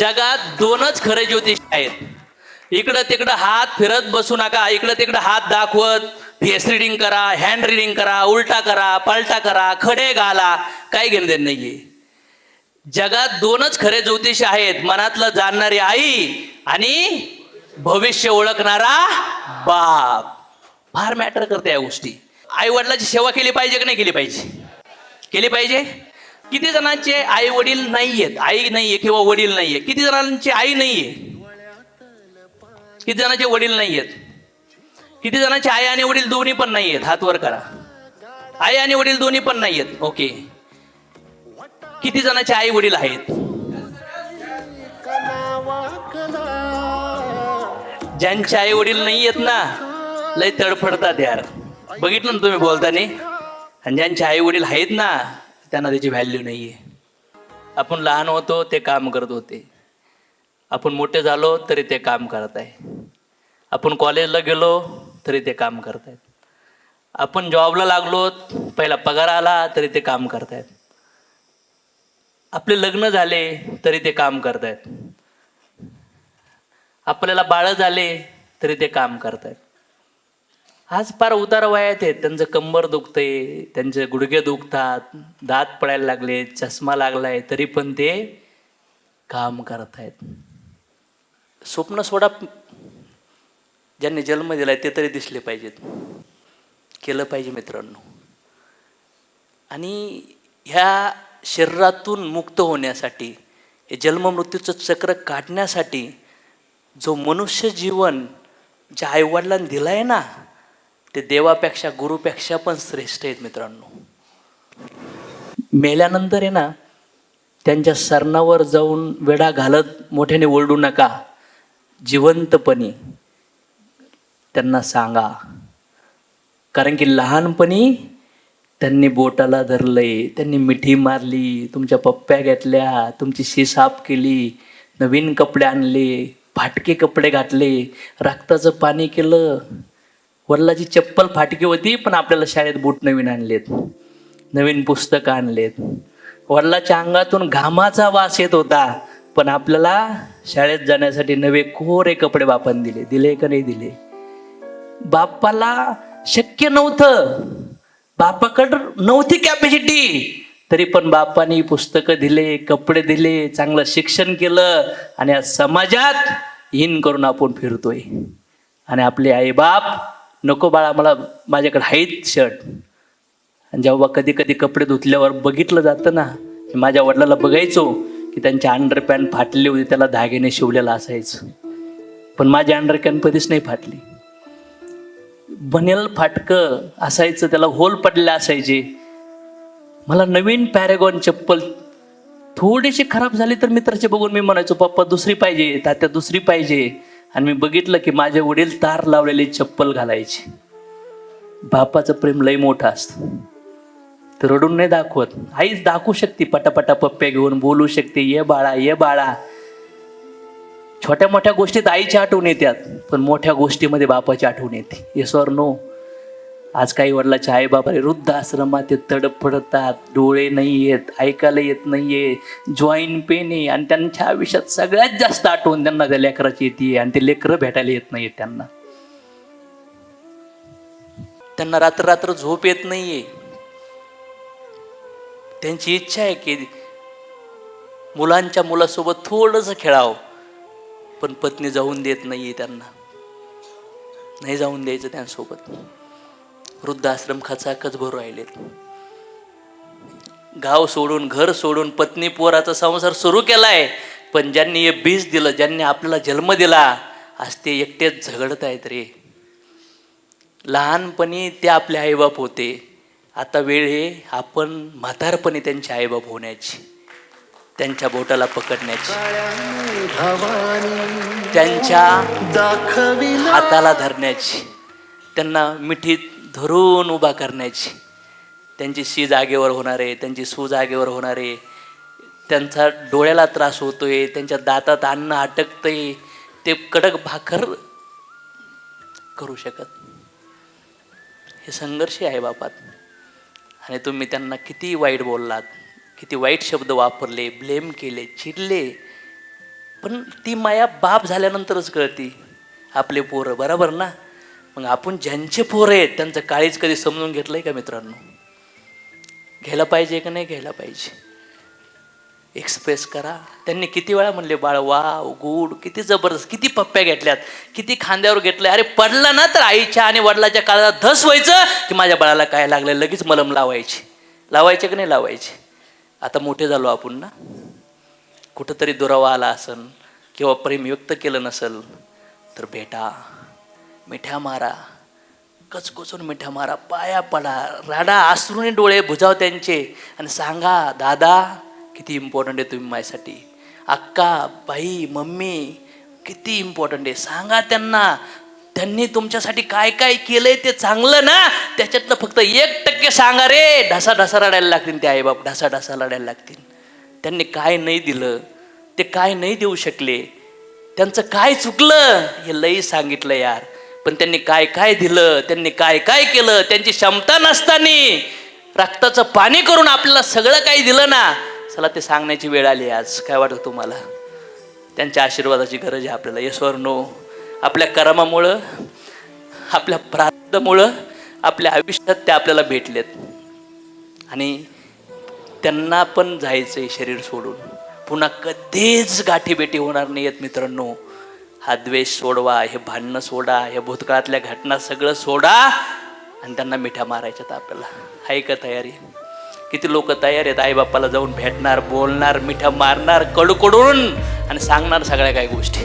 जगात दोनच खरे ज्योतिष आहेत. इकडं तिकडं हात फिरत बसू नका. इकडं तिकडं हात दाखवत फेस रिडिंग करा, हँड रिडिंग करा, उलटा करा, पलटा करा, खडे घाला, काही घेणं देणं नाहीये. जगात दोनच खरे ज्योतिष आहेत, मनातलं जाणणारी आई आणि भविष्य ओळखणारा बाप. फार मॅटर करते या गोष्टी. आई वडिलाची सेवा केली पाहिजे की नाही केली पाहिजे? केली पाहिजे. किती जणांचे आई वडील नाहीयेत, आई नाहीये किंवा वडील नाहीये? किती जणांची आई नाहीये? किती जणांचे वडील नाहीयेत? किती जणांचे आई आणि वडील दोन्ही पण नाहीयेत? हात वर करा. आई आणि वडील दोन्ही पण नाहीयेत. ओके. किती जणांचे आई वडील आहेत? ज्यांचे आई वडील नाहीयेत ना, लय तडफडतात यार. बघितलं ना तुम्ही बोलताना. आणि ज्यांचे आई वडील आहेत ना, त्यांना त्याची व्हॅल्यू नाहीये. आपण लहान होतो ते काम करत होते, आपण मोठे झालो तरी ते काम करत आहे, आपण कॉलेजला गेलो तरी ते काम करतायत, आपण जॉबला लागलो पहिला पगार आला तरी ते काम करतायत, आपले लग्न झाले तरी ते काम करतायत, आपल्याला बाळ झाले तरी ते काम करतायत. आज फार उतार वयात आहेत, त्यांचं कंबर दुखतंय, त्यांचे गुडघे दुखतात, दात पडायला लागले, चष्मा लागलाय, तरी पण ते काम करतायत. स्वप्न सोडा, ज्यांनी जन्म दिलाय ते तरी दिसले पाहिजेत. केलं पाहिजे मित्रांनो. आणि ह्या शरीरातून मुक्त होण्यासाठी, हे जन्ममृत्यूचं चक्र काढण्यासाठी जो मनुष्य जीवन ज्या आईवडिलांनी दिलं आहे ना, ते देवापेक्षा गुरुपेक्षा पण श्रेष्ठ आहेत मित्रांनो. मेल्यानंतर आहे ना, त्यांच्या सरणावर जाऊन वेढा घालत मोठ्याने ओरडू नका. जिवंतपणी त्यांना सांगा. कारण की लहानपणी त्यांनी बोटाला धरलंय, त्यांनी मिठी मारली, तुमच्या पप्प्या घेतल्या, तुमची शी साफ केली, नवीन कपडे आणले, फाटके कपडे घातले, रक्ताचं पाणी केलं. वडिलाची चप्पल फाटकी होती पण आपल्याला शाळेत बूट नवीन आणलेत, नवीन पुस्तकं आणलेत. वडिलाच्या अंगातून घामाचा वास येत होता पण आपल्याला शाळेत जाण्यासाठी नवे कोरे कपडे बापाने दिले. दिले का नाही दिले? बापाला शक्य नव्हतं, बापाकडं नव्हती कॅपॅसिटी, तरी पण बापाने पुस्तकं दिले, कपडे दिले, चांगलं शिक्षण केलं. आणि आज समाजात इन करून आपण फिरतोय. आणि आपले आई बाप, नको बाळा मला माझ्याकडे आहेत शर्ट. आणि जेव्हा कधी कधी कपडे धुतल्यावर बघितलं जातं ना, माझ्या वडिलाला बघायचो की त्यांचे अंडरपॅन्ट फाटले होते, त्याला धाग्याने शिवलेलं असायचं. पण माझी अंडरपॅन्ट कधीच नाही फाटली. बनेल फाटकं असायचं, त्याला होल पडले असायचे. मला नवीन पॅरेगॉन चप्पल थोडीशी खराब झाली तर मित्राचे बघून मी म्हणायचो पप्पा दुसरी पाहिजे, तात्या दुसरी पाहिजे. आणि मी बघितलं की माझे वडील तार लावलेली चप्पल घालायचे. बापाचं प्रेम लय मोठं असतं. तर रडून नाही दाखवत. आईच दाखवू शकते, पटापटा पप्प्या घेऊन बोलू शकते, ये बाळा ये बाळा. छोट्या मोठ्या गोष्टीत आईची आठवण येतात, पण मोठ्या गोष्टीमध्ये बापाची आठवण येते. Yes or no? आज काही वडिलाचे आई बाबा वृद्ध आश्रमात ते तडफडतात, डोळे नाही येत, ऐकायला येत नाहीये, जॉईंट पेन आहे. आणि त्यांच्या आयुष्यात सगळ्यात जास्त आठवण त्यांना त्या लेकराची येते. आणि ते लेकरं भेटायला येत नाहीये त्यांना. त्यांना रात्र रात्र झोप येत नाहीये. त्यांची इच्छा आहे की मुलांच्या मुलासोबत थोडंसं खेळावं, पण पत्नी जाऊन देत नाहीये त्यांना. नाही जाऊन द्यायचं त्यांसोबत. वृद्धाश्रम खचाखच भरू राहिलेत. गाव सोडून, घर सोडून पत्नी पोराचा संसार सुरू केलाय, पण ज्यांनी हे बीज दिलं, ज्यांनी आपल्याला जन्म दिला, आज ते एकटेच झगडत आहेत रे. लहानपणी ते आपले आईबाप होते, आता वेळ आहे आपण म्हातारपणी त्यांचे आईबाप होण्याची, त्यांच्या बोटाला पकडण्याची, त्यांच्या हाताला धरण्याची, त्यांना मिठीत धरून उभा करण्याची. त्यांची शी जागेवर होणार आहे, त्यांची सू जागेवर होणार आहे, त्यांचा डोळ्याला त्रास होतोय, त्यांच्या दातात अन्न अटकतंय, ते कडक भाकर करू शकत. हे संघर्ष आहे बापात. आणि तुम्ही त्यांना किती वाईट बोललात, किती वाईट शब्द वापरले, ब्लेम केले, चिडले, पण ती माया बाप झाल्यानंतरच कळती. आपले पोरं, बरोबर ना? मग आपण ज्यांचे पोरं आहेत त्यांचं काळीज कधी समजून घेतलंय का मित्रांनो? घ्यायला पाहिजे का नाही घ्यायला पाहिजे? एक्सप्रेस करा. त्यांनी किती वेळा म्हणले, बाळ वाव गुड, किती जबरदस्त, किती पप्प्या घेतल्यात, किती खांद्यावर घेतलंय. अरे पडला ना तर आईच्या आणि वडिलाच्या काळात धस व्हायचं की माझ्या बाळाला काय लागलं, लगेच मलम लावायचे की नाही लावायचे. आता मोठे झालो आपण ना, कुठंतरी दुरावा आला असन किंवा प्रेम व्यक्त केलं नसल तर भेटा, मिठ्या मारा, कचकचून मिठ्या मारा, पाया पडा, राडा, आसरुने डोळे भुजाव त्यांचे आणि सांगा, दादा किती इम्पॉर्टंट आहे तुम्ही माझ्यासाठी, अक्का, बाई, मम्मी किती इम्पॉर्टंट आहे. सांगा त्यांना, त्यांनी तुमच्यासाठी काय काय केलंय ते चांगलं ना, त्याच्यातलं फक्त 1% सांगा रे. ढासा ढासा रडायला लागतील ते आईबाप, ढासा ढासा रडायला लागतील. त्यांनी काय नाही दिलं, ते काय नाही देऊ शकले, त्यांचं काय चुकलं हे लई सांगितलं यार. पण त्यांनी काय काय दिलं, त्यांनी काय काय केलं, त्यांची क्षमता नसताना रक्ताचं पाणी करून आपल्याला सगळं काही दिलं ना. चला ते सांगण्याची वेळ आली आज. काय वाटतं तुम्हाला? त्यांच्या आशीर्वादाची गरज आहे आपल्याला. Yes or no? आपल्या कर्मामुळं, आपल्या प्रारब्धामुळं आपल्या आयुष्यात ते आपल्याला भेटलेत आणि त्यांना पण जायचंय शरीर सोडून. पुन्हा कधीच गाठीभेटी होणार नाही आहेत मित्रांनो. हा द्वेष सोडवा, हे भांडणं सोडा, ह्या भूतकाळातल्या घटना सगळं सोडा आणि त्यांना मिठ्या मारायच्यात आपल्याला. आहे का तयारी? किती लोक तयार आहेत आईबापाला जाऊन भेटणार, बोलणार, मिठ्या मारणार कडकडून आणि सांगणार सगळ्या काही गोष्टी.